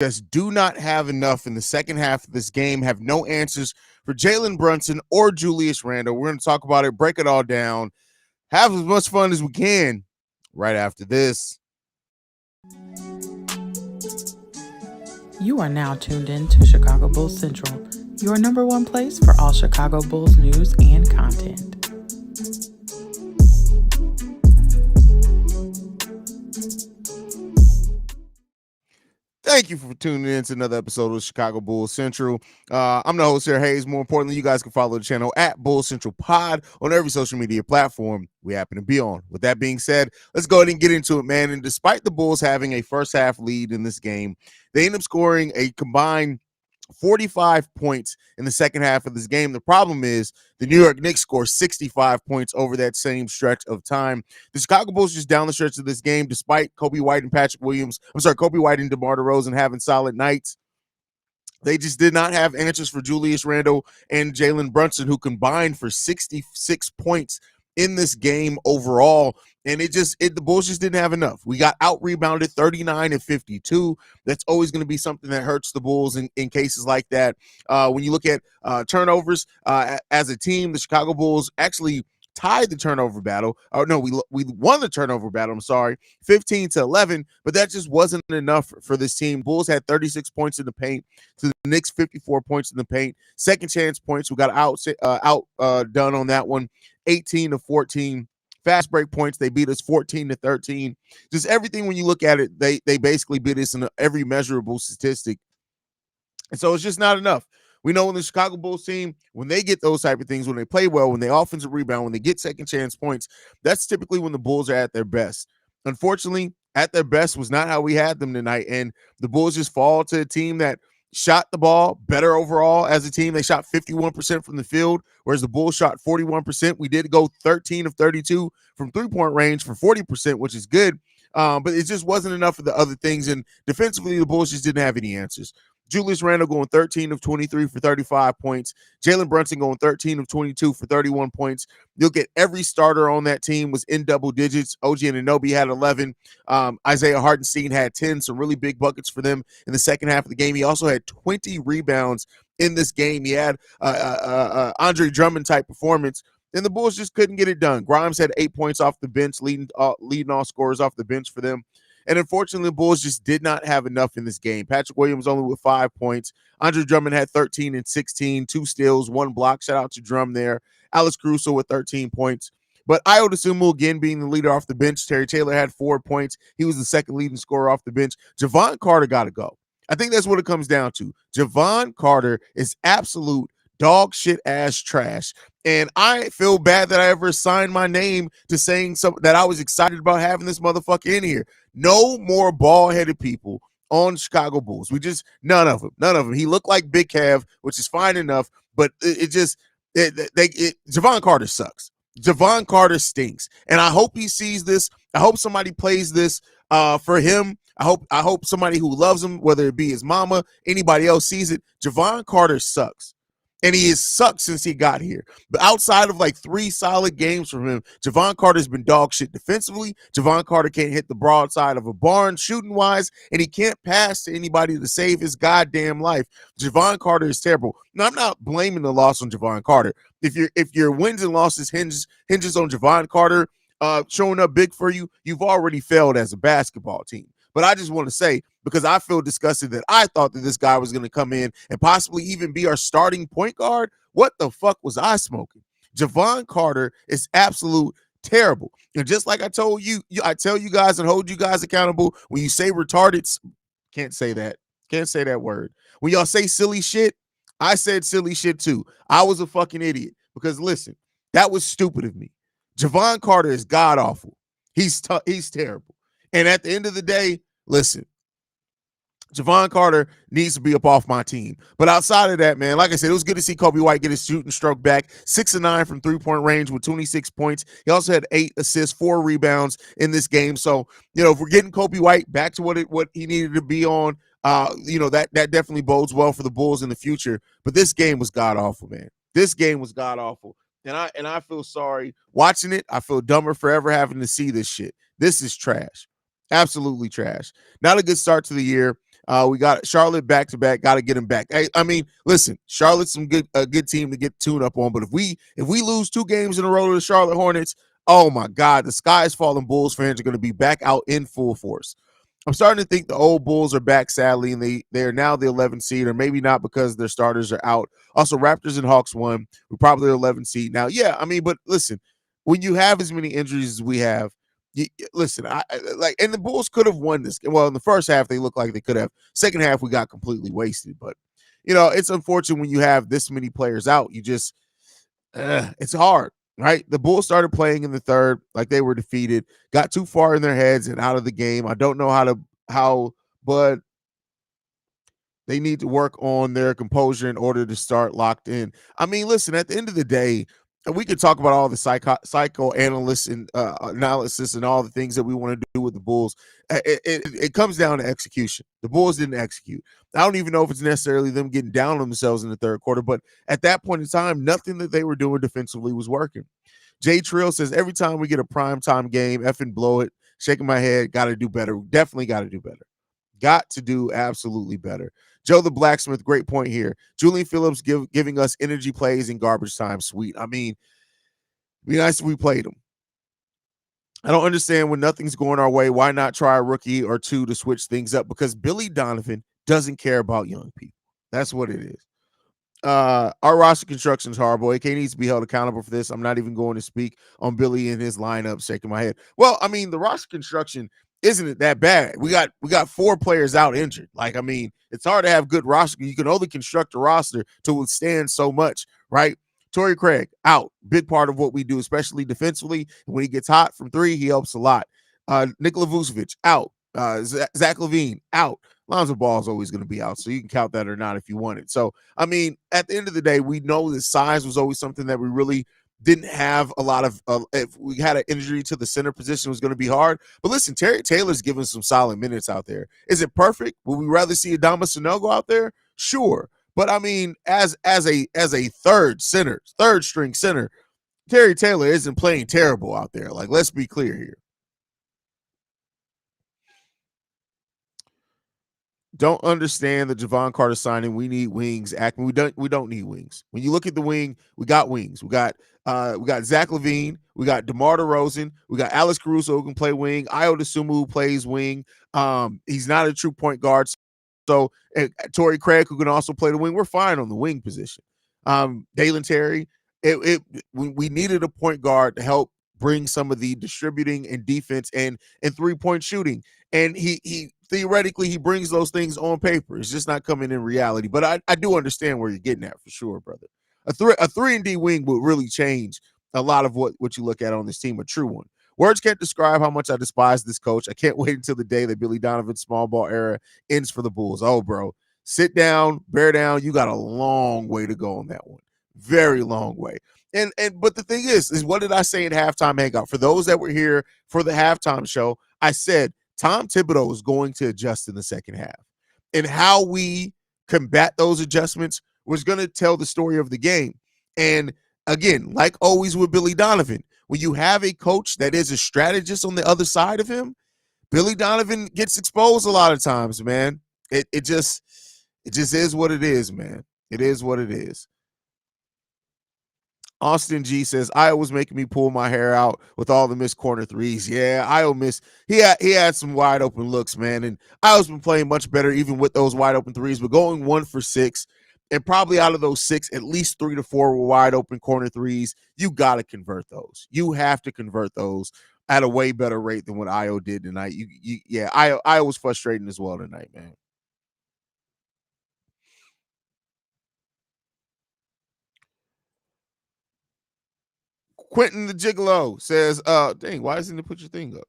just do not have enough in the second half of this game, have no answers for Jalen Brunson or Julius Randle. We're going to talk about it, break it all down, have as much fun as we can right after this. You are now tuned in to Chicago Bulls Central, your number one place for all Chicago Bulls news and content. Thank you for tuning in to another episode of Chicago Bulls Central. I'm the host here, Haize. More importantly, you guys can follow the channel at Bulls Central Pod on every social media platform we happen to be on. With that being said, let's go ahead and get into it, man. And despite the Bulls having a first half lead in this game, they end up scoring a combined 45 points in the second half of this game. The problem is the New York Knicks score 65 points over that same stretch of time. The Chicago Bulls just down the stretch of this game, despite Kobe White and DeMar DeRozan having solid nights. They just did not have answers for Julius Randle and Jalen Brunson, who combined for 66 points in this game overall. And the Bulls just didn't have enough. We got out-rebounded 39-52. That's always going to be something that hurts the Bulls in cases like that. When you look at turnovers as a team, the Chicago Bulls actually tied the turnover battle. We won the turnover battle, 15-11, but that just wasn't enough for this team. Bulls had 36 points in the paint to the Knicks 54 points in the paint. Second chance points, we got outdone on that one, 18-14. Fast break points, they beat us 14-13. Just everything, when you look at it, they basically beat us in every measurable statistic. And so it's just not enough. We know when the Chicago Bulls team, when they get those type of things, when they play well, when they offensive rebound, when they get second chance points, that's typically when the Bulls are at their best. Unfortunately, at their best was not how we had them tonight. And the Bulls just fall to a team that shot the ball better overall as a team. They shot 51% from the field, whereas the Bulls shot 41%. We did go 13 of 32 from three-point range for 40%, which is good. But it just wasn't enough of the other things. And defensively, the Bulls just didn't have any answers. Julius Randle going 13 of 23 for 35 points. Jalen Brunson going 13 of 22 for 31 points. You'll get every starter on that team was in double digits. OG Anunoby had 11. Isaiah Hartenstein had 10, some really big buckets for them in the second half of the game. He also had 20 rebounds in this game. He had Andre Drummond type performance, and the Bulls just couldn't get it done. Grimes had 8 points off the bench, leading all scorers off the bench for them. And unfortunately, the Bulls just did not have enough in this game. Patrick Williams only with 5 points. Andre Drummond had 13 and 16, 2 steals, 1 block. Shout out to Drum there. Alex Caruso with 13 points. But Ayo Dosunmu, again, being the leader off the bench. Terry Taylor had 4 points. He was the second leading scorer off the bench. Javon Carter got to go. I think that's what it comes down to. Javon Carter is absolute dog shit ass trash. And I feel bad that I ever signed my name to saying something that I was excited about having this motherfucker in here. No more bald-headed people on Chicago Bulls. None of them. He looked like Big Cav, which is fine enough, but Javon Carter sucks. Javon Carter stinks. And I hope he sees this. I hope somebody plays this for him. I hope somebody who loves him, whether it be his mama, anybody else, sees it. Javon Carter sucks. And he has sucked since he got here. But outside of like 3 solid games from him, Javon Carter's been dog shit defensively. Javon Carter can't hit the broadside of a barn shooting-wise, and he can't pass to anybody to save his goddamn life. Javon Carter is terrible. Now, I'm not blaming the loss on Javon Carter. If your wins and losses hinges on Javon Carter showing up big for you, you've already failed as a basketball team. But I just want to say, because I feel disgusted that I thought that this guy was going to come in and possibly even be our starting point guard. What the fuck was I smoking? Javon Carter is absolute terrible. And just like I told you, I tell you guys and hold you guys accountable. When you say retarded, can't say that word. When y'all say silly shit, I said silly shit too. I was a fucking idiot because listen, that was stupid of me. Javon Carter is god awful. He's terrible. And at the end of the day, listen, Javon Carter needs to be up off my team. But outside of that, man, like I said, it was good to see Kobe White get his shooting stroke back. 6 of 9 from three-point range with 26 points. He also had 8 assists, 4 rebounds in this game. So, if we're getting Kobe White back to what he needed to be on, that definitely bodes well for the Bulls in the future. But this game was god-awful, man. This game was god-awful. And I feel sorry watching it. I feel dumber for ever having to see this shit. This is trash. Absolutely trash. Not a good start to the year. We got Charlotte back to back. Got to get them back. Hey, I mean, listen, Charlotte's a good team to get tuned up on. But if we lose 2 games in a row to the Charlotte Hornets, oh my God, the sky is falling. Bulls fans are going to be back out in full force. I'm starting to think the old Bulls are back, sadly, and they are now the 11th seed, or maybe not because their starters are out. Also, Raptors and Hawks won. We're probably the 11th seed now. Yeah, I mean, but listen, when you have as many injuries as we have, listen, and the Bulls could have won this. Well, in the first half, they looked like they could have. Second half, we got completely wasted. But it's unfortunate when you have this many players out. You just, it's hard. Right, the Bulls started playing in the third like they were defeated, got too far in their heads and out of the game. I don't know how, but they need to work on their composure in order to start locked in. I mean, listen, at the end of the day, and we could talk about all the psychoanalysts and analysis and all the things that we want to do with the Bulls. It comes down to execution. The Bulls didn't execute. I don't even know if it's necessarily them getting down on themselves in the third quarter, but at that point in time, nothing that they were doing defensively was working. Jay Trill says, every time we get a primetime game, effing blow it, shaking my head, got to do better. Definitely got to do better. Got to do absolutely better. Joe the Blacksmith, great point here. Julian Phillips giving us energy plays in garbage time. Sweet. I mean, be nice if we played him. I don't understand when nothing's going our way. Why not try a rookie or two to switch things up? Because Billy Donovan doesn't care about young people. That's what it is. Our roster construction is horrible. AK needs to be held accountable for this. I'm not even going to speak on Billy and his lineup, shaking my head. Well, I mean, the roster construction isn't that bad. We got 4 players out injured. Like, I mean, it's hard to have good roster. You can only construct a roster to withstand so much, right? Torrey Craig out, big part of what we do, especially defensively. When he gets hot from 3, he helps a lot. Nikola Vucevic out. Zach LaVine out. Lonzo Ball is always going to be out, so you can count that or not if you want it. So, I mean, at the end of the day, we know that size was always something that we really didn't have a lot of. If we had an injury to the center position, it was going to be hard. But listen, Terry Taylor's giving some solid minutes out there. Is it perfect? Would we rather see Adama Sanogo out there? Sure. But I mean, as a third string center, Terry Taylor isn't playing terrible out there. Like, let's be clear here. Don't understand the Javon Carter signing. We need wings. We don't need wings. When you look at the wing, we got wings. We got Zach LaVine. We got DeMar DeRozan. We got Alex Caruso who can play wing. Ayo Dosunmu who plays wing. He's not a true point guard. So Torrey Craig who can also play the wing. We're fine on the wing position. Dalen Terry. We needed a point guard to help bring some of the distributing and defense and 3-point shooting. And he theoretically, he brings those things on paper. It's just not coming in reality. But I do understand where you're getting at for sure, brother. A 3-and-D wing would really change a lot of what you look at on this team, a true one. Words can't describe how much I despise this coach. I can't wait until the day that Billy Donovan's small ball era ends for the Bulls. Oh, bro, sit down, bear down. You got a long way to go on that one. Very long way. But the thing is what did I say in halftime hangout? For those that were here for the halftime show, I said Tom Thibodeau is going to adjust in the second half. And how we combat those adjustments was going to tell the story of the game. And again, like always with Billy Donovan, when you have a coach that is a strategist on the other side of him, Billy Donovan gets exposed a lot of times, man. It just is what it is, man. It is what it is. Austin G says, Ayo was making me pull my hair out with all the missed corner threes. Yeah, Ayo missed. He had some wide open looks, man. And Ayo's been playing much better even with those wide open threes, but going 1 for 6, and probably out of those 6, at least 3 to 4 were wide open corner threes. You got to convert those. You have to convert those at a way better rate than what Ayo did tonight. Ayo was frustrating as well tonight, man. Quentin the Gigolo says, dang, why doesn't it put your thing up?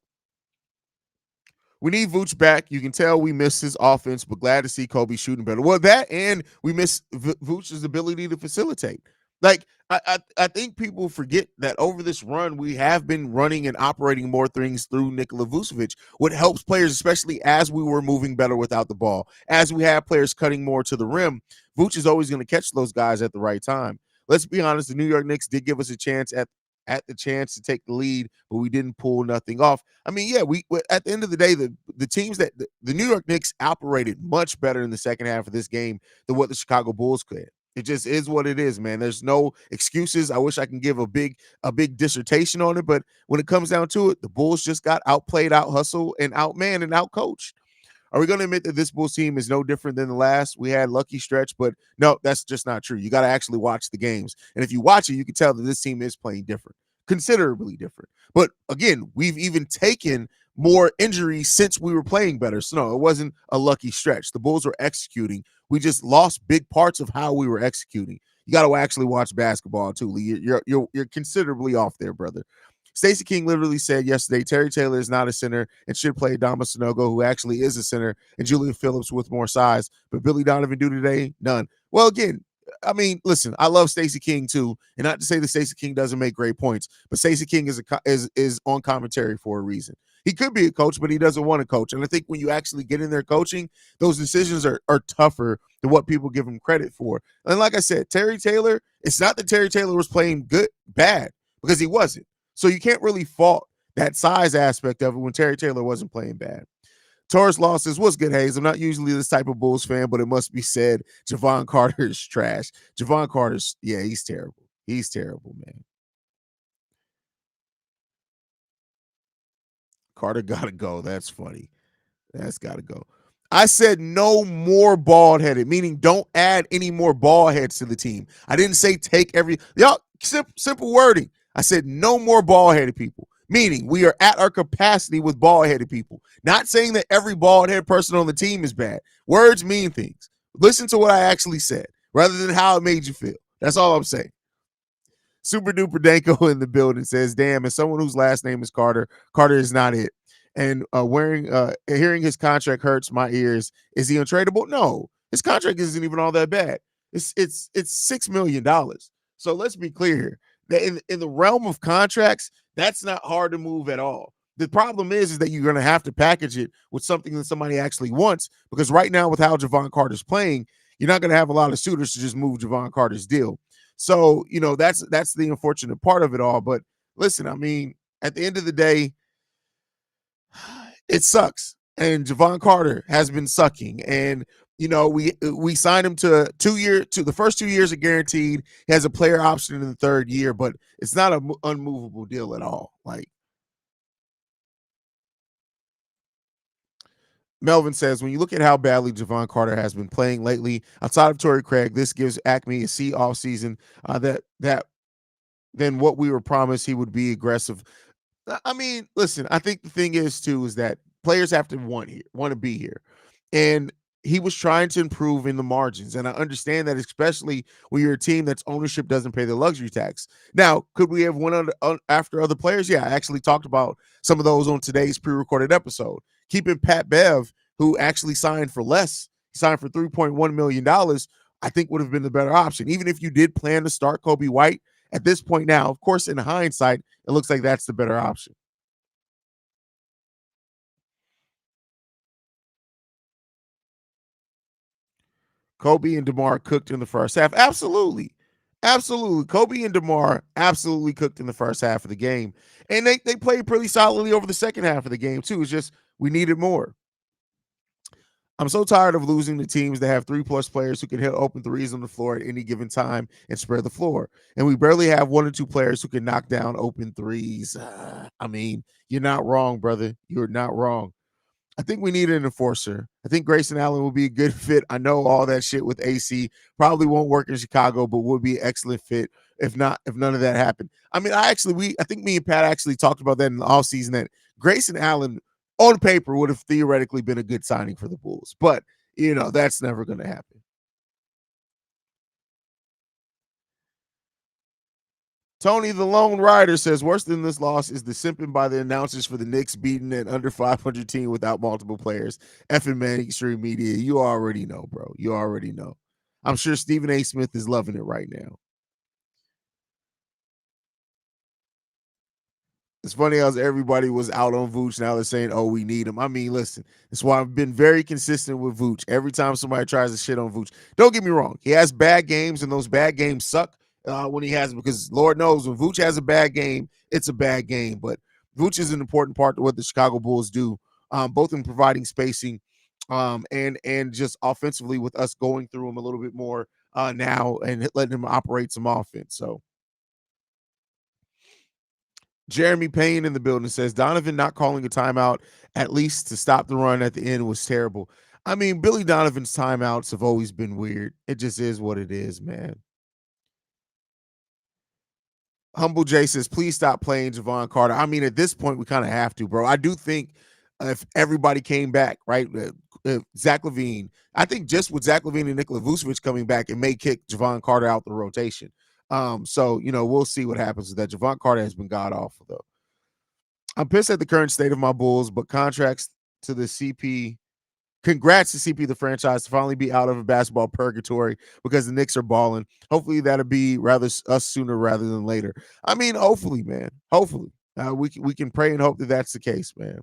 We need Vooch back. You can tell we missed his offense, but glad to see Kobe shooting better. Well, that and we miss Vooch's ability to facilitate. Like, I think people forget that over this run, we have been running and operating more things through Nikola Vucevic, what helps players, especially as we were moving better without the ball. As we have players cutting more to the rim, Vooch is always going to catch those guys at the right time. Let's be honest, the New York Knicks did give us a chance at the chance to take the lead, but we didn't pull nothing off. I mean, yeah, we at the end of the day, the teams that the New York Knicks operated much better in the second half of this game than what the Chicago Bulls could. It just is what it is, man. There's no excuses. I wish I can give a big dissertation on it, but when it comes down to it, the Bulls just got outplayed, out hustled, and outmanned and outcoached. Are we going to admit that this Bulls team is no different than the last? We had lucky stretch, but no, that's just not true. You got to actually watch the games. And if you watch it, you can tell that this team is playing different, considerably different. But again, we've even taken more injuries since we were playing better. So no, it wasn't a lucky stretch. The Bulls were executing. We just lost big parts of how we were executing. You got to actually watch basketball too, Lee. You're considerably off there, brother. Stacey King literally said yesterday, Terry Taylor is not a center and should play Dama Sanogo, who actually is a center, and Julian Phillips with more size. But Billy Donovan do today? None. Well, again, I mean, listen, I love Stacey King too, and not to say that Stacey King doesn't make great points, but Stacey King is on commentary for a reason. He could be a coach, but he doesn't want to coach. And I think when you actually get in there coaching, those decisions are tougher than what people give him credit for. And like I said, Terry Taylor, it's not that Terry Taylor was playing bad, because he wasn't. So you can't really fault that size aspect of it when Terry Taylor wasn't playing bad. Taurus Law says, what's good, Haize? I'm not usually this type of Bulls fan, but it must be said, Javon Carter is trash. Javon Carter's, yeah, he's terrible. He's terrible, man. Carter got to go. That's funny. That's got to go. I said no more bald headed, meaning don't add any more bald heads to the team. I didn't say take y'all, simple wording. I said no more bald-headed people, meaning we are at our capacity with bald-headed people. Not saying that every bald-headed person on the team is bad. Words mean things. Listen to what I actually said rather than how it made you feel. That's all I'm saying. Super Duper Danko in the building says, damn, as someone whose last name is Carter, Carter is not it. And hearing his contract hurts my ears. Is he untradeable? No, his contract isn't even all that bad. It's $6 million. So let's be clear here. In the realm of contracts, that's not hard to move at all. The problem is that you're going to have to package it with something that somebody actually wants, because right now with how Javon Carter's playing, you're not going to have a lot of suitors to just move Javon Carter's deal. So, that's the unfortunate part of it all. But listen, I mean, at the end of the day, it sucks. And Javon Carter has been sucking. And we signed him to the first 2 years are guaranteed. He has a player option in the third year, but it's not an unmovable deal at all. Like Melvin says, when you look at how badly Javon Carter has been playing lately, outside of Torrey Craig, this gives Acme a C off season. That then what we were promised he would be aggressive. I mean, listen, I think the thing is too is that players have to want to be here, and he was trying to improve in the margins. And I understand that, especially when you're a team that's ownership doesn't pay the luxury tax. Now, could we have went after other players? Yeah, I actually talked about some of those on today's pre-recorded episode. Keeping Pat Bev, who actually signed for less, signed for $3.1 million, I think would have been the better option. Even if you did plan to start Kobe White at this point now, of course, in hindsight, it looks like that's the better option. Kobe and DeMar cooked in the first half. Absolutely. Absolutely. Kobe and DeMar absolutely cooked in the first half of the game. And they played pretty solidly over the second half of the game, too. It's just we needed more. I'm so tired of losing to teams that have 3+ players who can hit open threes on the floor at any given time and spread the floor. And we barely have 1 or 2 players who can knock down open threes. I mean, you're not wrong, brother. You're not wrong. I think we need an enforcer. I think Grayson Allen will be a good fit. I know all that shit with AC probably won't work in Chicago, but would be an excellent fit if none of that happened. I mean, I think me and Pat actually talked about that in the offseason, that Grayson Allen on paper would have theoretically been a good signing for the Bulls, but that's never going to happen. Tony the Lone Rider says, worse than this loss is the simping by the announcers for the Knicks beating an under 500 team without multiple players. Effing mainstream media. You already know, bro. You already know. I'm sure Stephen A. Smith is loving it right now. It's funny how everybody was out on Vooch. Now they're saying, oh, we need him. I mean, listen, that's why I've been very consistent with Vooch. Every time somebody tries to shit on Vooch, don't get me wrong. He has bad games, and those bad games suck. when he has, because Lord knows when Vooch has a bad game, it's a bad game. But Vooch is an important part to what the Chicago Bulls do, both in providing spacing and just offensively with us going through him a little bit more now and letting him operate some offense. So Jeremy Payne in the building says Donovan not calling a timeout at least to stop the run at the end was terrible. I mean, Billy Donovan's timeouts have always been weird. It just is what it is, man. Humble J says, please stop playing Javon Carter. I mean, at this point, we kind of have to, bro. I do think if everybody came back, right? Zach LaVine, I think just with Zach LaVine and Nikola Vucevic coming back, it may kick Javon Carter out the rotation. So, we'll see what happens with that. Javon Carter has been god awful, though. I'm pissed at the current state of my Bulls, but contracts to the CP. Congrats to CP, the franchise, to finally be out of a basketball purgatory because the Knicks are balling. Hopefully, that'll be rather us sooner rather than later. I mean, hopefully, man. Hopefully, we can pray and hope that that's the case, man.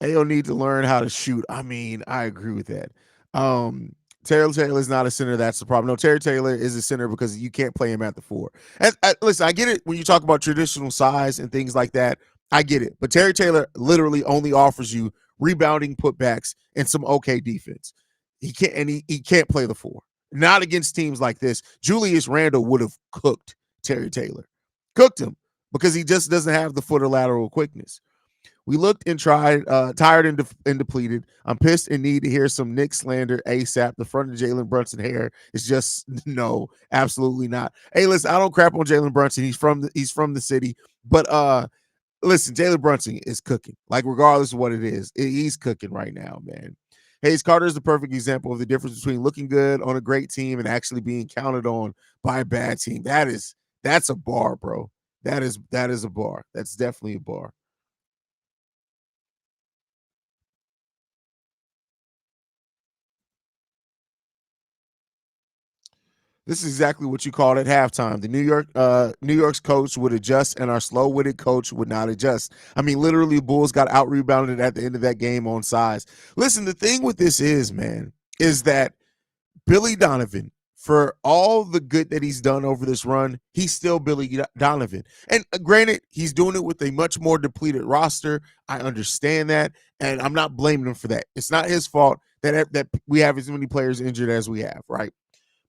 They'll need to learn how to shoot. I mean, I agree with that. Terry Taylor is not a center. That's the problem. No, Terry Taylor is a center because you can't play him at the four. And listen, I get it when you talk about traditional size and things like that. I get it. But Terry Taylor literally only offers you rebounding putbacks and some okay defense. He can't, and he can't play the four. Not against teams like this. Julius Randle would have cooked Terry Taylor. Cooked him because he just doesn't have the foot or lateral quickness. We looked and tried, tired and depleted. I'm pissed and need to hear some Knicks slander ASAP. The front of Jalen Brunson hair is just no, absolutely not. Hey, listen, I don't crap on Jalen Brunson. He's from the city, but listen, Jalen Brunson is cooking. Like regardless of what it is, he's cooking right now, man. Haize Carter is the perfect example of the difference between looking good on a great team and actually being counted on by a bad team. That's a bar, bro. That is a bar. That's definitely a bar. This is exactly what you called at halftime. The New York's coach would adjust, and our slow-witted coach would not adjust. I mean, literally, Bulls got out-rebounded at the end of that game on size. Listen, the thing with this is, man, is that Billy Donovan, for all the good that he's done over this run, he's still Billy Donovan. And granted, he's doing it with a much more depleted roster. I understand that, and I'm not blaming him for that. It's not his fault that we have as many players injured as we have, right?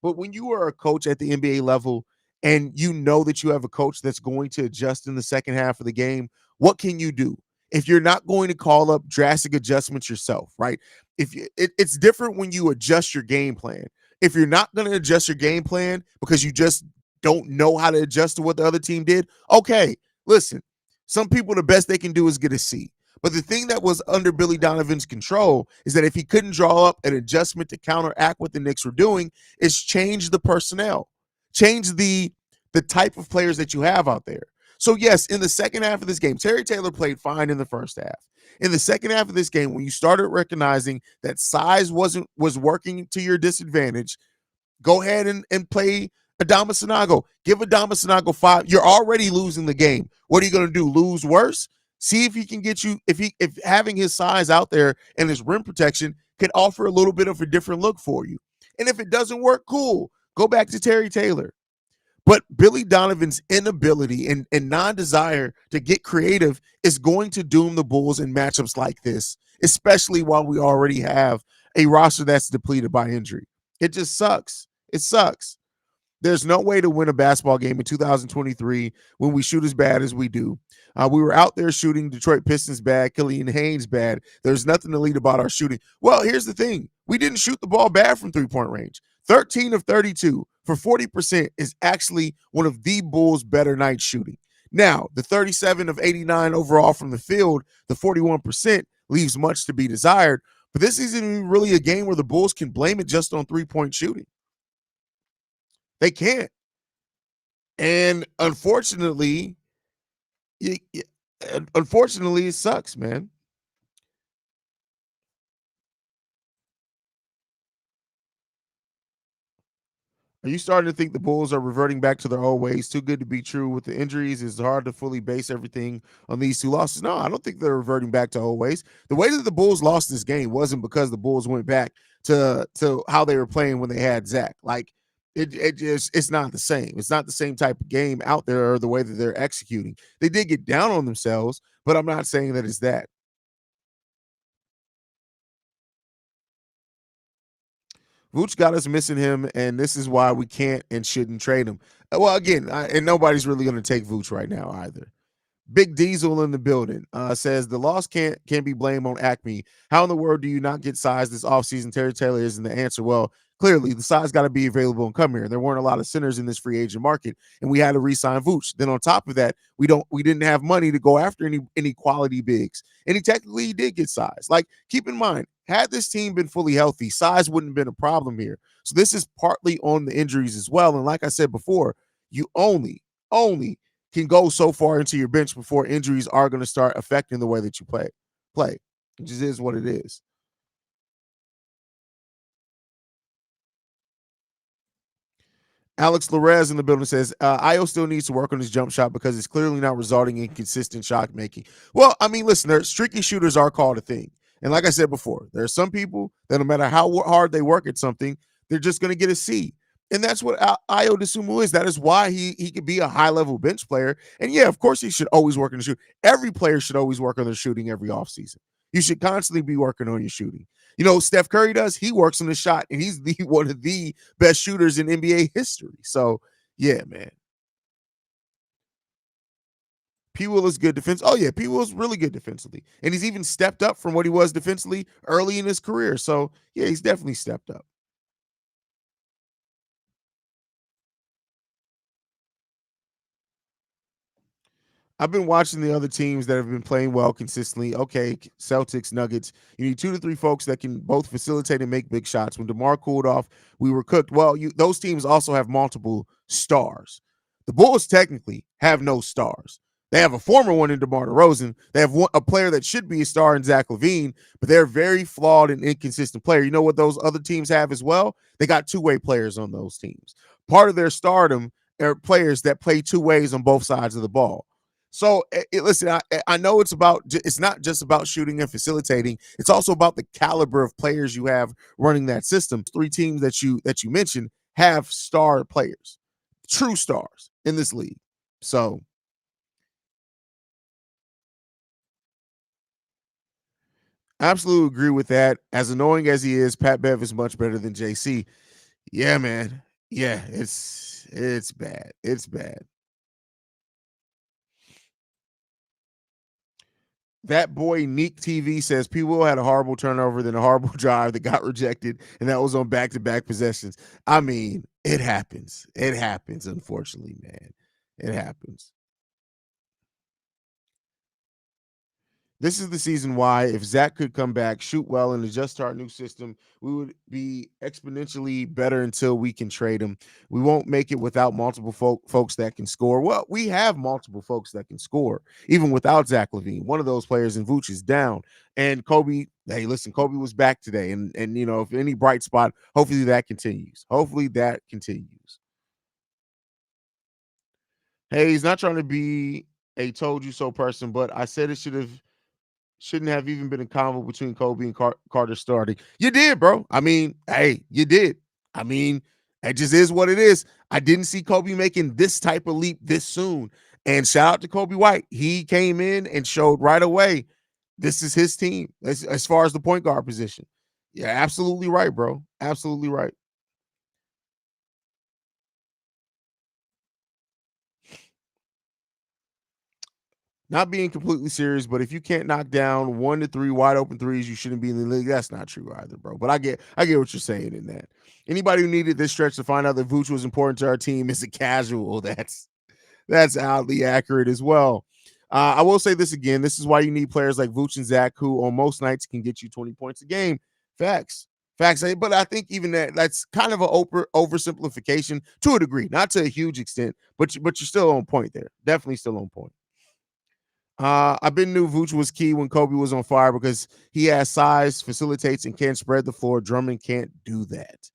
But when you are a coach at the NBA level and you know that you have a coach that's going to adjust in the second half of the game, what can you do? If you're not going to call up drastic adjustments yourself, right? It's different when you adjust your game plan. If you're not going to adjust your game plan because you just don't know how to adjust to what the other team did, okay, listen, some people, the best they can do is get a C. But the thing that was under Billy Donovan's control is that if he couldn't draw up an adjustment to counteract what the Knicks were doing, is change the personnel, change the type of players that you have out there. So yes, in the second half of this game, Terry Taylor played fine in the first half. In the second half of this game, when you started recognizing that size was working to your disadvantage, go ahead and play Adama Sanago. Give Adama Sanago 5. You're already losing the game. What are you going to do? Lose worse? See if he can get you, if having his size out there and his rim protection can offer a little bit of a different look for you. And if it doesn't work, cool. Go back to Terry Taylor. But Billy Donovan's inability and non-desire to get creative is going to doom the Bulls in matchups like this, especially while we already have a roster that's depleted by injury. It just sucks. It sucks. There's no way to win a basketball game in 2023 when we shoot as bad as we do. We were out there shooting Detroit Pistons bad, Killian Haynes bad. There's nothing elite about our shooting. Well, here's the thing. We didn't shoot the ball bad from three-point range. 13 of 32 for 40% is actually one of the Bulls' better nights shooting. Now, the 37 of 89 overall from the field, the 41% leaves much to be desired. But this isn't really a game where the Bulls can blame it just on three-point shooting. They can't. And unfortunately, it sucks, man. Are you starting to think the Bulls are reverting back to their old ways? Too good to be true. With the injuries, it's hard to fully base everything on these two losses. No, I don't think they're reverting back to old ways. The way that the Bulls lost this game wasn't because the Bulls went back to how they were playing when they had Zach. Like it just it's not the same. It's not the same type of game out there or the way that they're executing. They did get down on themselves, but I'm not saying that it's that. Vooch got us missing him, and this is why we can't and shouldn't trade him. Well, again, and nobody's really going to take Vooch right now either. Big Diesel in the building says the loss can't be blamed on Acme. How in the world do you not get size this offseason? Terry Taylor isn't the answer. Well, clearly the size got to be available and come here. There weren't a lot of centers in this free agent market, and we had to re-sign Vooch. Then on top of that, we didn't have money to go after any quality bigs. And he did get size. Like, keep in mind, had this team been fully healthy, size wouldn't have been a problem here. So this is partly on the injuries as well. And like I said before, you only can go so far into your bench before injuries are going to start affecting the way that you play. It just is what it is. Alex Larez in the building says, Io still needs to work on his jump shot because it's clearly not resulting in consistent shot making. Well, I mean, listen, streaky shooters are called a thing. And like I said before, there are some people that no matter how hard they work at something, they're just going to get a C. And that's what Io DeSumo is. That is why he could be a high-level bench player. And yeah, of course, he should always work on the shoot. Every player should always work on their shooting every offseason. You should constantly be working on your shooting. You know, Steph Curry does. He works on the shot, and he's one of the best shooters in NBA history. So, yeah, man. P. Will is good defense. Oh, yeah, P. Will's really good defensively. And he's even stepped up from what he was defensively early in his career. So, yeah, he's definitely stepped up. I've been watching the other teams that have been playing well consistently. Okay, Celtics, Nuggets. You need 2 to 3 folks that can both facilitate and make big shots. When DeMar cooled off, we were cooked. Well, those teams also have multiple stars. The Bulls technically have no stars. They have a former one in DeMar DeRozan. They have a player that should be a star in Zach LaVine, but they're a very flawed and inconsistent player. You know what those other teams have as well? They got two-way players on those teams. Part of their stardom are players that play two ways on both sides of the ball. So listen, I know it's not just about shooting and facilitating. It's also about the caliber of players you have running that system. 3 teams that you mentioned have star players, true stars in this league. So absolutely agree with that. As annoying as he is, Pat Bev is much better than JC. Yeah, man. Yeah, it's bad. It's bad. That boy Neek TV says P. Will had a horrible turnover, then a horrible drive that got rejected, and that was on back-to-back possessions. I mean, it happens. It happens, unfortunately, man. It happens. This is the season why, if Zach could come back, shoot well, and adjust to our new system, we would be exponentially better until we can trade him. We won't make it without multiple folks that can score. Well, we have multiple folks that can score, even without Zach LaVine. One of those players in Vooch is down. And Kobe, hey, listen, Kobe was back today. And you know, if any bright spot, hopefully that continues. Hopefully that continues. Hey, he's not trying to be a told you so person, but I said it shouldn't have even been a convo between Kobe and Carter starting. You did, bro. I mean, hey, you did. I mean, it just is what it is. I didn't see Kobe making this type of leap this soon. And shout out to Kobe White. He came in and showed right away this is his team as far as the point guard position. Yeah, absolutely right, bro. Absolutely right. Not being completely serious, but if you can't knock down 1 to 3 wide open threes, you shouldn't be in the league. That's not true either, bro. But I get what you're saying in that. Anybody who needed this stretch to find out that Vooch was important to our team is a casual. That's oddly accurate as well. I will say this again. This is why you need players like Vooch and Zach, who on most nights can get you 20 points a game. Facts. Facts. But I think even that's kind of an oversimplification to a degree, not to a huge extent, but you're still on point there. Definitely still on point. I've been knew Vooch was key when Kobe was on fire because he has size, facilitates, and can spread the floor. Drummond can't do that.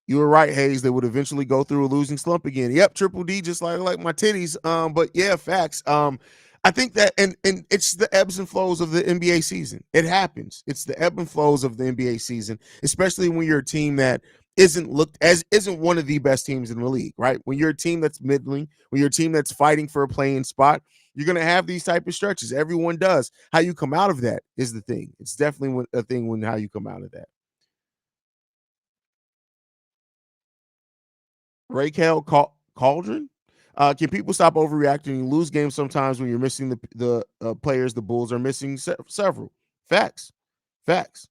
You were right, Haize. They would eventually go through a losing slump again. Yep, triple D, just like my titties. But yeah, facts. I think that and it's the ebbs and flows of the NBA season. It happens. It's the ebb and flows of the NBA season, especially when you're a team that isn't one of the best teams in the league, right? When you're a team that's middling, when you're a team that's fighting for a playing spot, you're gonna have these type of stretches. Everyone does. How you come out of that is the thing. It's definitely a thing when how you come out of that. Raquel Cauldron. Can people stop overreacting? You lose games sometimes when you're missing the players. The Bulls are missing several. Facts, facts.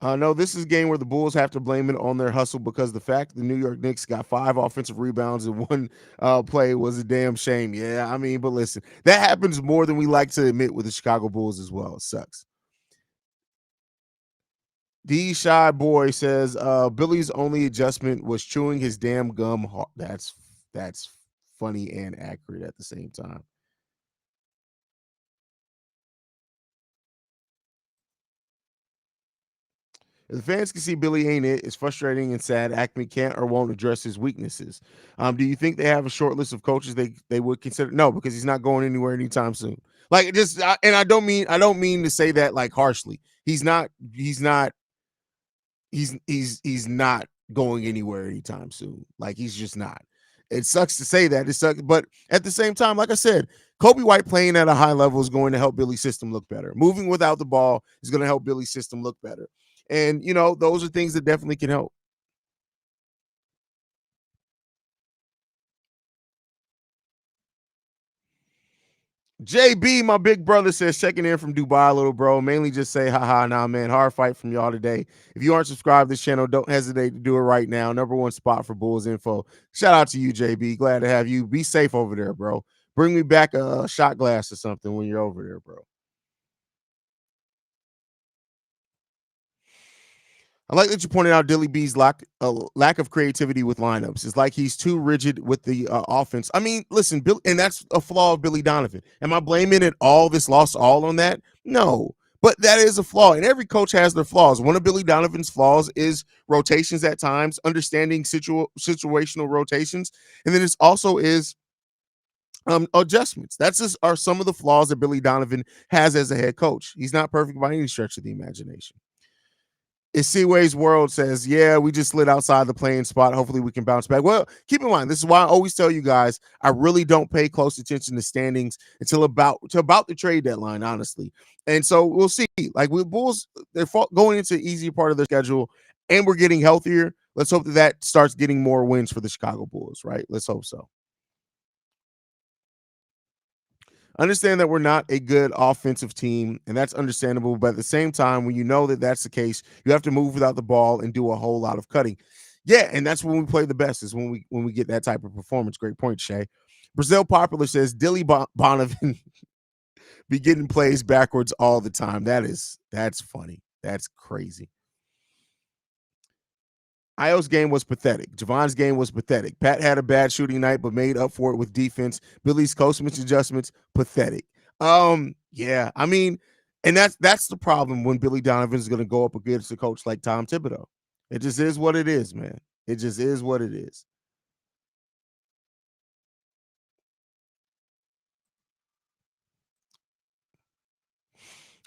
No, this is a game where the Bulls have to blame it on their hustle because the fact the New York Knicks got 5 offensive rebounds in one play was a damn shame. Yeah, I mean, but listen, that happens more than we like to admit with the Chicago Bulls as well. It sucks. D Shy Boy says Billy's only adjustment was chewing his damn gum. That's funny and accurate at the same time. If the fans can see Billy ain't it, it's frustrating and sad. Acme can't or won't address his weaknesses. Do you think they have a short list of coaches they would consider? No, because he's not going anywhere anytime soon. Like and I don't mean to say that like harshly. He's not going anywhere anytime soon. Like he's just not. It sucks to say that. It sucks, but at the same time, like I said, Kobe White playing at a high level is going to help Billy's system look better. Moving without the ball is going to help Billy's system look better. And those are things that definitely can help. JB, my big brother, says checking in from Dubai, little bro. Mainly just say, haha, nah, man. Hard fight from y'all today. If you aren't subscribed to this channel, don't hesitate to do it right now. Number one spot for Bulls info. Shout out to you, JB. Glad to have you. Be safe over there, bro. Bring me back a shot glass or something when you're over there, bro. I like that you pointed out Dilly B's lack of creativity with lineups. It's like he's too rigid with the offense. I mean, listen, Bill, and that's a flaw of Billy Donovan. Am I blaming it all this loss all on that? No, but that is a flaw, and every coach has their flaws. One of Billy Donovan's flaws is rotations at times, understanding situational rotations, and then it's also is adjustments. That's just are some of the flaws that Billy Donovan has as a head coach. He's not perfect by any stretch of the imagination. It's Seaway's World says, yeah, we just slid outside the playing spot. Hopefully we can bounce back. Well, keep in mind, this is why I always tell you guys, I really don't pay close attention to standings until about the trade deadline, honestly. And so we'll see. Like with Bulls, they're going into the easier part of their schedule, and we're getting healthier. Let's hope that starts getting more wins for the Chicago Bulls, right? Let's hope so. Understand that we're not a good offensive team, and that's understandable. But at the same time, when you know that that's the case, you have to move without the ball and do a whole lot of cutting. Yeah, and that's when we play the best is when we get that type of performance. Great point, Shay. Brazil Popular says Dilly Bonovan be getting plays backwards all the time. That's funny. That's crazy. Io's game was pathetic. Javon's game was pathetic. Pat had a bad shooting night, but made up for it with defense. Billy's coachman's adjustments, pathetic. Yeah, I mean, and that's the problem when Billy Donovan is going to go up against a coach like Tom Thibodeau. It just is what it is, man. It just is what it is.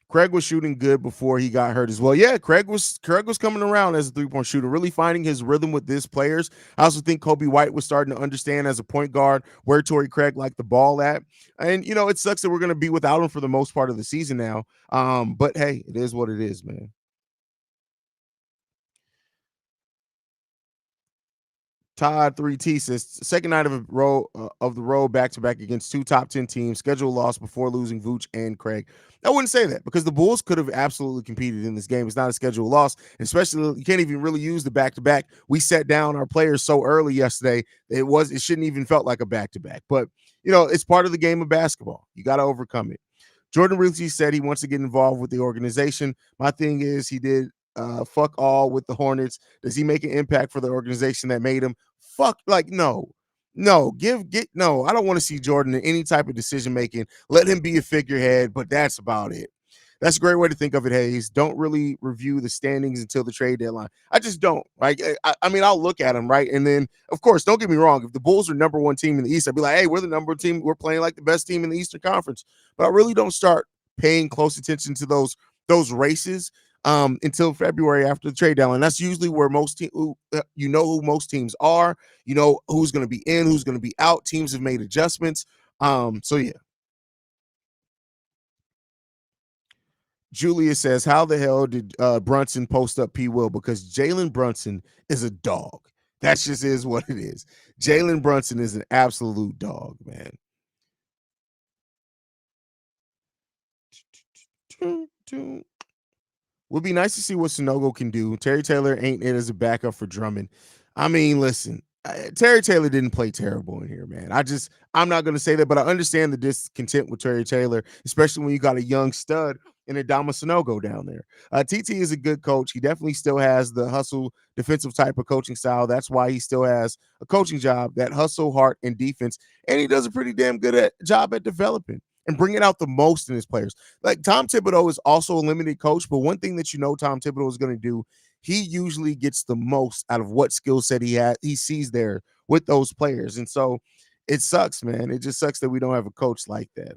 Craig was shooting good before he got hurt as well. Yeah, Craig was coming around as a three-point shooter, really finding his rhythm with his players. I also think Kobe White was starting to understand as a point guard where Torrey Craig liked the ball at. And it sucks that we're going to be without him for the most part of the season now. But hey, it is what it is, man. Todd 3T says second night of the road back to back against two top 10 teams, schedule loss before losing Vooch and Craig. I wouldn't say that because the Bulls could have absolutely competed in this game. It's not a schedule loss, especially you can't even really use the back to back. We set down our players so early yesterday. It shouldn't even felt like a back to back, but it's part of the game of basketball. You got to overcome it. Jordan Ritchie said he wants to get involved with the organization. My thing is he did fuck all with the Hornets. Does he make an impact for the organization that made him? Fuck, like no. No, no. I don't want to see Jordan in any type of decision making. Let him be a figurehead, but that's about it. That's a great way to think of it, Haize. Don't really review the standings until the trade deadline. I just don't. Like, I mean, I'll look at them, right? And then, of course, don't get me wrong. If the Bulls are number one team in the East, I'd be like, hey, we're the number one team. We're playing like the best team in the Eastern Conference. But I really don't start paying close attention to those races until February after the trade deadline. That's usually where most teams, you know, who most teams are. You know who's going to be in, who's going to be out. Teams have made adjustments. So yeah. Julius says, how the hell did Brunson post up P. Will? Because Jalen Brunson is a dog. That just is what it is. Jalen Brunson is an absolute dog, man. Would be nice to see what Sonogo can do. Terry Taylor ain't it as a backup for Drummond. I mean, listen, Terry Taylor didn't play terrible in here, man. I'm not going to say that, but I understand the discontent with Terry Taylor, especially when you got a young stud in Adama Sonogo down there. TT is a good coach. He definitely still has the hustle defensive type of coaching style. That's why he still has a coaching job, that hustle, heart, and defense. And he does a pretty damn good job at developing and bringing out the most in his players. Like Tom Thibodeau is also a limited coach, but one thing that you know Tom Thibodeau is going to do, he usually gets the most out of what skill set he sees there with those players. And so it sucks, man. It just sucks that we don't have a coach like that.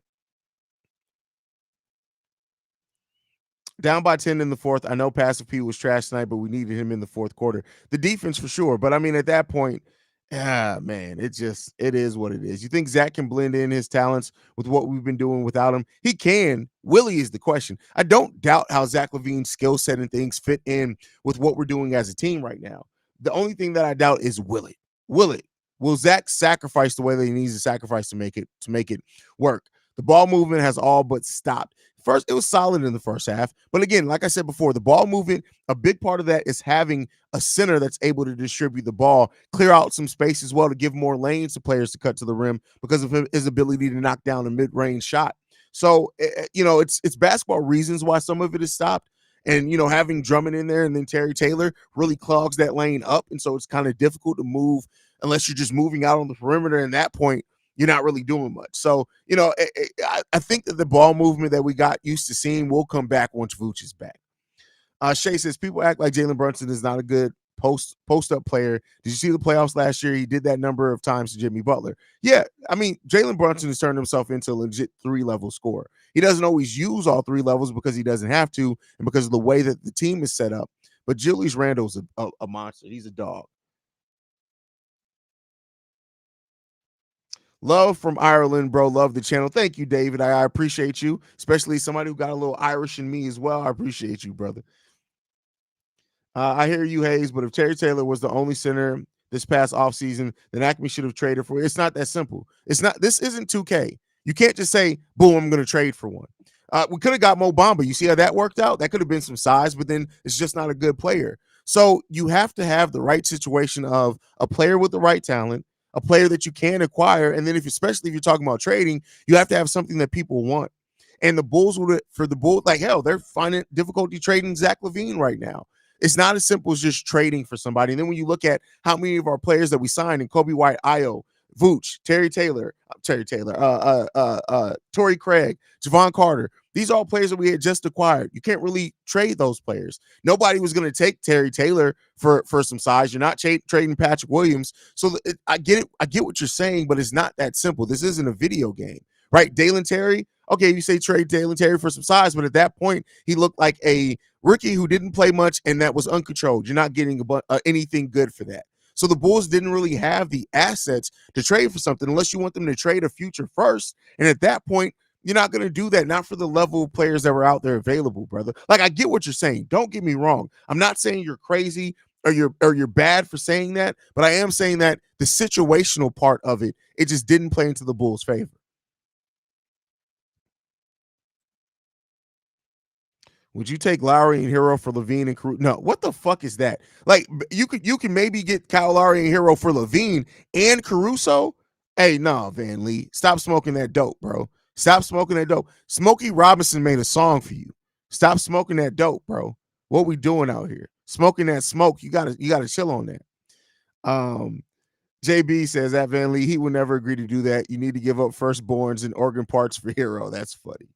Down by 10 in the fourth. I know Passive P was trash tonight, but we needed him in the fourth quarter. The defense for sure. But I mean, at that point, man, it is what it is. You think Zach can blend in his talents with what we've been doing without him? He can. Willie is the question. I don't doubt how Zach LaVine's skill set and things fit in with what we're doing as a team right now. The only thing that I doubt is will it? Will it? Will Zach sacrifice the way that he needs to sacrifice to make it work? The ball movement has all but stopped. First, it was solid in the first half. But again, like I said before, the ball movement, a big part of that is having a center that's able to distribute the ball, clear out some space as well to give more lanes to players to cut to the rim because of his ability to knock down a mid-range shot. So, it's basketball reasons why some of it is stopped. And, having Drummond in there and then Terry Taylor really clogs that lane up. And so it's kind of difficult to move unless you're just moving out on the perimeter. And at that point, you're not really doing much. So, I think that the ball movement that we got used to seeing will come back once Vooch is back. Shay says, people act like Jalen Brunson is not a good post-up player. Did you see the playoffs last year? He did that number of times to Jimmy Butler. Yeah, I mean, Jalen Brunson has turned himself into a legit 3-level scorer. He doesn't always use all 3 levels because he doesn't have to and because of the way that the team is set up. But Julius Randle's a monster. He's a dog. Love from Ireland, bro. Love the channel. Thank you, David. I appreciate you, especially somebody who got a little Irish in me as well. I appreciate you, brother. I hear you, Haize, but if Terry Taylor was the only center this past offseason, then Acme should have traded for it. It's not that simple. It's not. This isn't 2K. You can't just say, boom, I'm going to trade for one. We could have got Mo Bamba. You see how that worked out? That could have been some size, but then it's just not a good player. So you have to have the right situation of a player with the right talent, a player that you can acquire, and then especially if you're talking about trading, you have to have something that people want. And the Bulls like hell, they're finding difficulty trading Zach LaVine right now. It's not as simple as just trading for somebody. And then when you look at how many of our players that we signed in Kobe White, Io, Vooch, Torrey Craig, Javon Carter, these are all players that we had just acquired. You can't really trade those players. Nobody was going to take Terry Taylor for some size. You're not trading Patrick Williams. So I get it. I get what you're saying, but it's not that simple. This isn't a video game, right? Dalen Terry. Okay, you say trade Dalen Terry for some size, but at that point, he looked like a rookie who didn't play much and that was uncontrolled. You're not getting anything good for that. So the Bulls didn't really have the assets to trade for something unless you want them to trade a future first. And at that point, you're not going to do that, not for the level of players that were out there available, brother. Like, I get what you're saying. Don't get me wrong. I'm not saying you're crazy or you're bad for saying that, but I am saying that the situational part of it, it just didn't play into the Bulls' favor. Would you take Lowry and Hero for LaVine and Caruso? No, what the fuck is that? Like, you can maybe get Kyle Lowry and Hero for LaVine and Caruso. Hey, no, Van Lee, stop smoking that dope, bro. Stop smoking that dope. Smokey Robinson made a song for you. Stop smoking that dope, bro. What we doing out here? Smoking that smoke. You gotta chill on that. JB says that Van Lee, he would never agree to do that. You need to give up firstborns and organ parts for Hero. That's funny.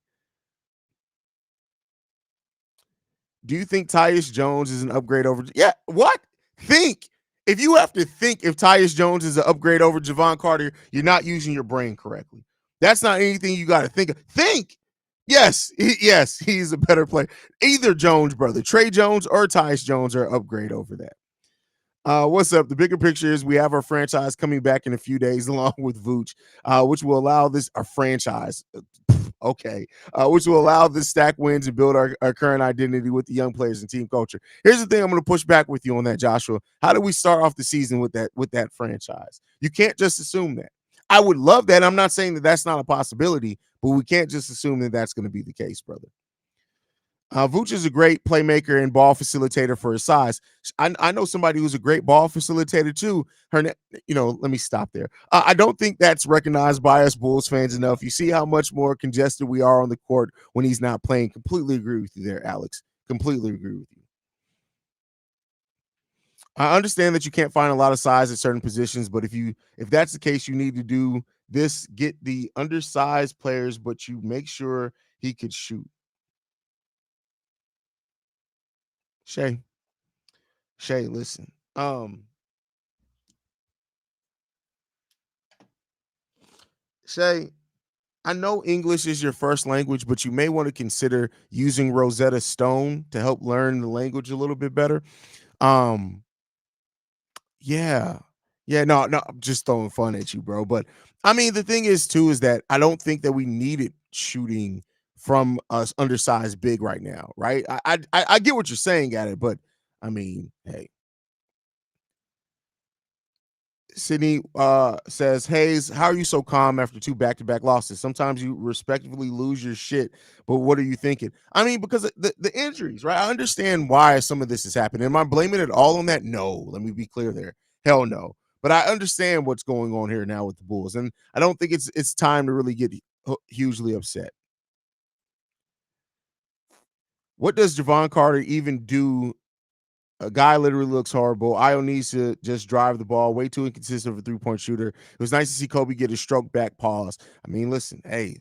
Do you think Tyus Jones is an upgrade over? Yeah, what? Think. If you have to think if Tyus Jones is an upgrade over Javon Carter, you're not using your brain correctly. That's not anything you got to think of. Think. Yes, yes, he's a better player. Either Jones brother, Trey Jones or Tyus Jones are an upgrade over that. What's up? The bigger picture is we have our franchise coming back in a few days, along with Vooch, which will allow this our franchise. Okay, which will allow this stack wins and build our current identity with the young players and team culture. Here's the thing: I'm going to push back with you on that, Joshua. How do we start off the season with that franchise? You can't just assume that. I would love that. I'm not saying that that's not a possibility, but we can't just assume that that's going to be the case, brother. Vooch is a great playmaker and ball facilitator for his size. I know somebody who's a great ball facilitator too. Let me stop there. I don't think that's recognized by us Bulls fans enough. You see how much more congested we are on the court when he's not playing. Completely agree with you there, Alex. Completely agree with you. I understand that you can't find a lot of size at certain positions, but if that's the case, you need to do this: get the undersized players, but you make sure he could shoot. Shay, listen. Shay, I know English is your first language, but you may want to consider using Rosetta Stone to help learn the language a little bit better. Um, yeah. Yeah, no, I'm just throwing fun at you, bro. But I mean, the thing is too is that I don't think that we needed shooting from us undersized big right now, right? I get what you're saying at it, but I mean, hey, Sydney says, Haize, how are you so calm after two back-to-back losses? Sometimes you respectively lose your shit, but what are you thinking? I mean, because the injuries, right? I understand why some of this is happening. Am I blaming it all on that? No. Let me be clear there. Hell no. But I understand what's going on here now with the Bulls, and I don't think it's time to really get hugely upset. What does Javon Carter even do? A guy literally looks horrible. Io needs to just drive the ball. Way too inconsistent of a three-point shooter. It was nice to see Kobe get a stroke back pause. I mean, listen, hey.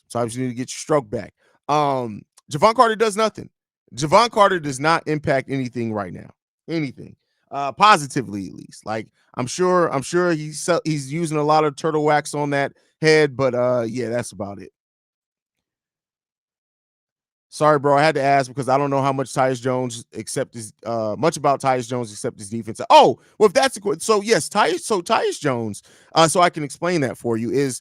Sometimes you need to get your stroke back. Javon Carter does nothing. Javon Carter does not impact anything right now. Anything. Positively at least. Like I'm sure he's using a lot of turtle wax on that head, but yeah, that's about it. Sorry, bro. I had to ask because I don't know how much Tyus Jones except his much about Tyus Jones except his defense. Oh, well, if that's so yes, Tyus Jones. So I can explain that for you. Is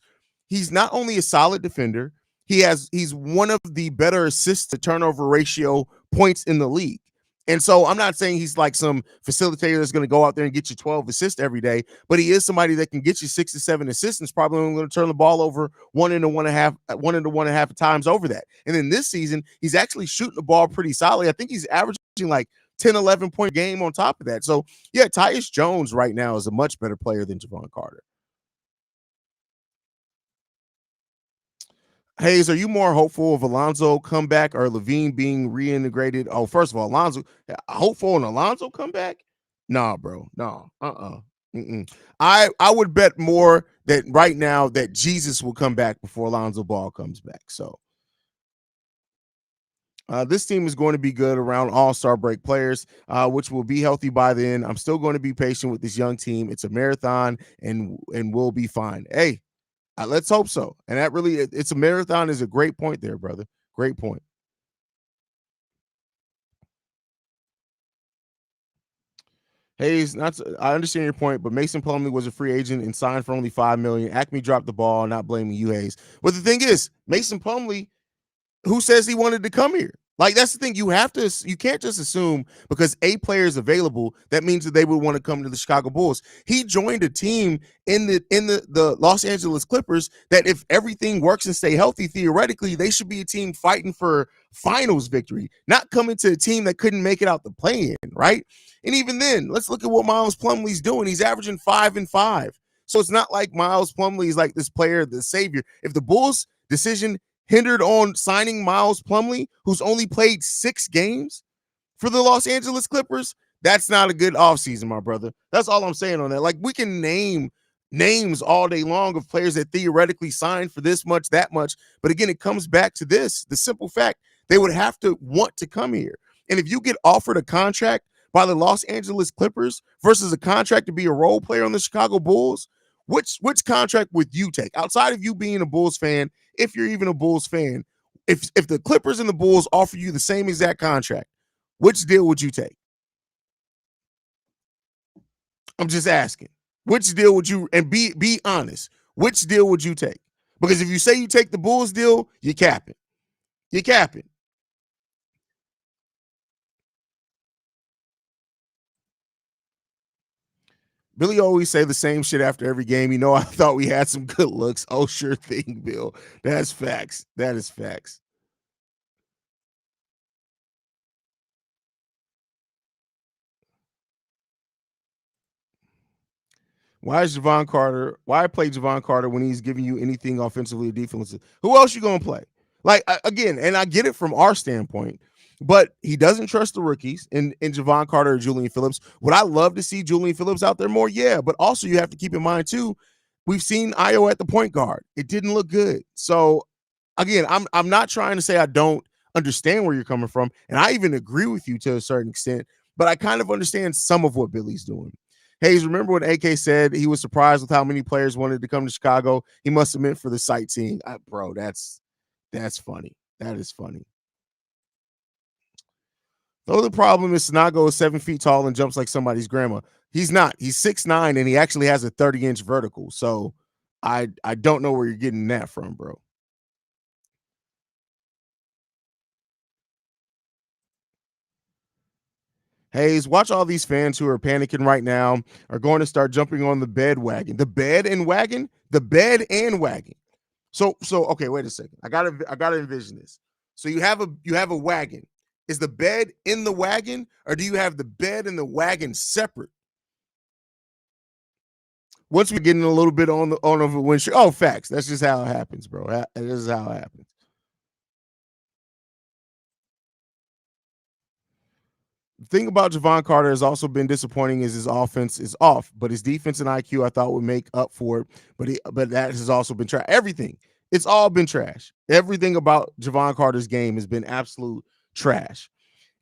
he's not only a solid defender, he's one of the better assist to turnover ratio points in the league. And so I'm not saying he's like some facilitator that's going to go out there and get you 12 assists every day, but he is somebody that can get you 6 to 7 assists and is probably only going to turn the ball over one into one and a half times over that. And then this season, he's actually shooting the ball pretty solidly. I think he's averaging like 10, 11 point game on top of that. So yeah, Tyus Jones right now is a much better player than Javon Carter. Haize, are you more hopeful of Alonzo comeback or Levine being reintegrated? Oh, first of all, Alonzo, hopeful on Alonzo comeback? Nah, bro. No. Mm-mm. I would bet more that right now that Jesus will come back before Alonzo Ball comes back. So this team is going to be good around all-star break players, which will be healthy by then. I'm still going to be patient with this young team. It's a marathon and we'll be fine. Hey, let's hope so. And that really, it's a marathon is a great point there, brother. Great point. Haize, I understand your point, but Mason Plumlee was a free agent and signed for only $5 million. Acme dropped the ball, not blaming you, Haize. But the thing is, Mason Plumlee, who says he wanted to come here? Like that's the thing. You can't just assume because a player is available that means that they would want to come to the Chicago Bulls. He joined a team in the Los Angeles Clippers that if everything works and stay healthy, theoretically they should be a team fighting for finals victory, not coming to a team that couldn't make it out the play-in, right? And even then, let's look at what Miles Plumlee's doing. He's averaging 5 and 5. So it's not like Miles Plumlee is like this player, the savior. If the Bulls' decision hindered on signing Miles Plumlee, who's only played 6 games for the Los Angeles Clippers, that's not a good offseason, my brother. That's all I'm saying on that. Like, we can name names all day long of players that theoretically signed for this much, that much. But again, it comes back to this, the simple fact They would have to want to come here. And if you get offered a contract by the Los Angeles Clippers versus a contract to be a role player on the Chicago Bulls, which contract would you take? Outside of you being a Bulls fan, if you're even a Bulls fan, if the Clippers and the Bulls offer you the same exact contract, which deal would you take? I'm just asking. Which deal would you, and be honest, which deal would you take? Because if you say you take the Bulls deal, you're capping. You're capping. Billy always say the same shit after every game. I thought we had some good looks. Oh, sure thing, Bill. That's facts. That is facts. Why play Javon Carter when he's giving you anything offensively or defensively? Who else you gonna play? Like, again, and I get it from our standpoint, but he doesn't trust the rookies in Javon Carter or Julian Phillips. Would I love to see Julian Phillips out there more? Yeah, but also you have to keep in mind too, we've seen Io at the point guard. It didn't look good. So again, I'm not trying to say I don't understand where you're coming from, and I even agree with you to a certain extent, but I kind of understand some of what Billy's doing. Haize, remember when AK said he was surprised with how many players wanted to come to Chicago? He must have meant for the sightseeing. Bro, that's funny. That is funny. Though the problem is Sanago is 7 feet tall and jumps like somebody's grandma. He's not. He's 6'9", and he actually has a 30-inch vertical. So I don't know where you're getting that from, bro. Haize, watch all these fans who are panicking right now are going to start jumping on the bed wagon. The bed and wagon? The bed and wagon. So okay, wait a second. I gotta envision this. So you have a wagon. Is the bed in the wagon, or do you have the bed and the wagon separate? Once we get in a little bit on the windshield. Oh, facts. That's just how it happens, bro. This is how it happens. The thing about Javon Carter has also been disappointing is his offense is off, but his defense and IQ I thought would make up for it. But that has also been trash. Everything. It's all been trash. Everything about Javon Carter's game has been absolute trash.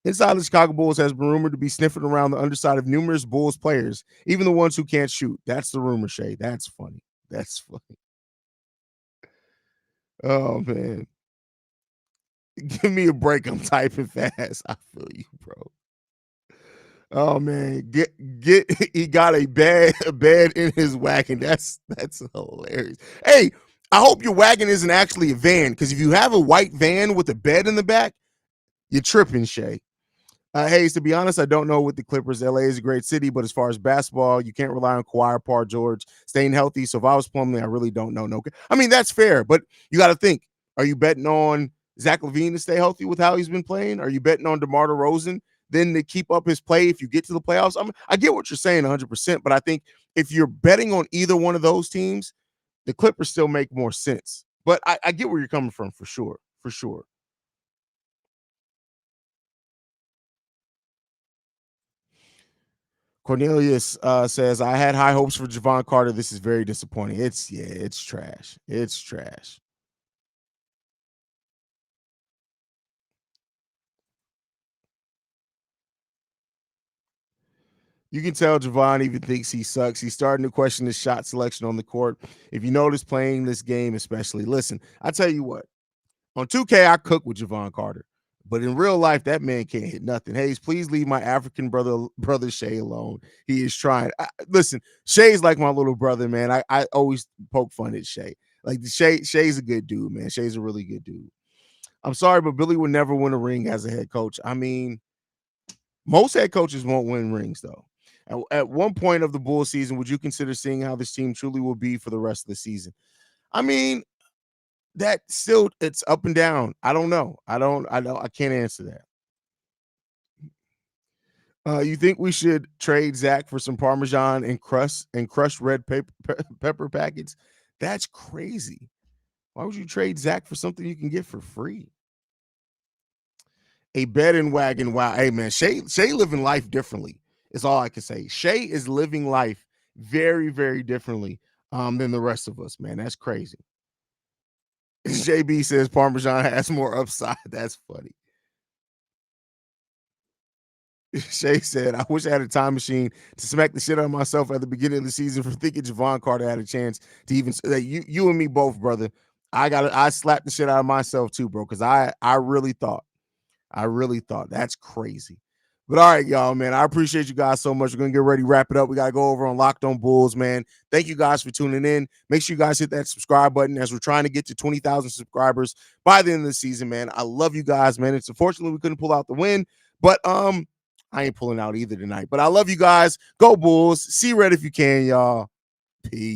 Inside the Chicago Bulls has been rumored to be sniffing around the underside of numerous Bulls players, even the ones who can't shoot. That's the rumor, Shay. That's funny. That's funny. Oh, man. Give me a break. I'm typing fast. I feel you, bro. Oh man, he got a bed in his wagon. That's hilarious. Hey, I hope your wagon isn't actually a van, because if you have a white van with a bed in the back, you're tripping, Shay. Haize, to be honest, I don't know with the Clippers. LA is a great city, but as far as basketball, you can't rely on Kawhi or Paul George staying healthy. So if I was Plumlee, I really don't know. No, I mean that's fair, but you got to think: are you betting on Zach LaVine to stay healthy with how he's been playing? Are you betting on DeMar DeRozan then to keep up his play if you get to the playoffs? I get what you're saying 100%, but I think if you're betting on either one of those teams, the Clippers still make more sense. But I get where you're coming from for sure, for sure. Cornelius says, I had high hopes for Javon Carter. This is very disappointing. It's trash. It's trash. You can tell Javon even thinks he sucks. He's starting to question his shot selection on the court. If you notice playing this game, especially, listen, I tell you what, on 2K, I cook with Javon Carter. But in real life, that man can't hit nothing. Haize, please leave my African brother Shay alone. He is trying. Listen, Shay's like my little brother, man. I always poke fun at Shay. Like Shay's a good dude, man. Shay's a really good dude. I'm sorry, but Billy would never win a ring as a head coach. I mean, most head coaches won't win rings, though. At one point of the Bull season, would you consider seeing how this team truly will be for the rest of the season? I mean, that still, it's up and down. I don't know. I can't answer that. You think we should trade Zach for some Parmesan and crushed red pepper packets? That's crazy. Why would you trade Zach for something you can get for free? A bed and wagon. Wow. Hey man, Shay living life differently is all I can say. Shay is living life very, very differently than the rest of us, man. That's crazy. JB says Parmesan has more upside. That's funny. Shay said, I wish I had a time machine to smack the shit out of myself at the beginning of the season for thinking Javon Carter had a chance to even that you and me both, brother. I slapped the shit out of myself too, bro, because I really thought that's crazy. But all right, y'all, man. I appreciate you guys so much. We're gonna get ready, wrap it up. We gotta go over on Locked On Bulls, man. Thank you guys for tuning in. Make sure you guys hit that subscribe button as we're trying to get to 20,000 subscribers by the end of the season, man. I love you guys, man. It's unfortunately we couldn't pull out the win, but I ain't pulling out either tonight. But I love you guys. Go Bulls. See red if you can, y'all. Peace.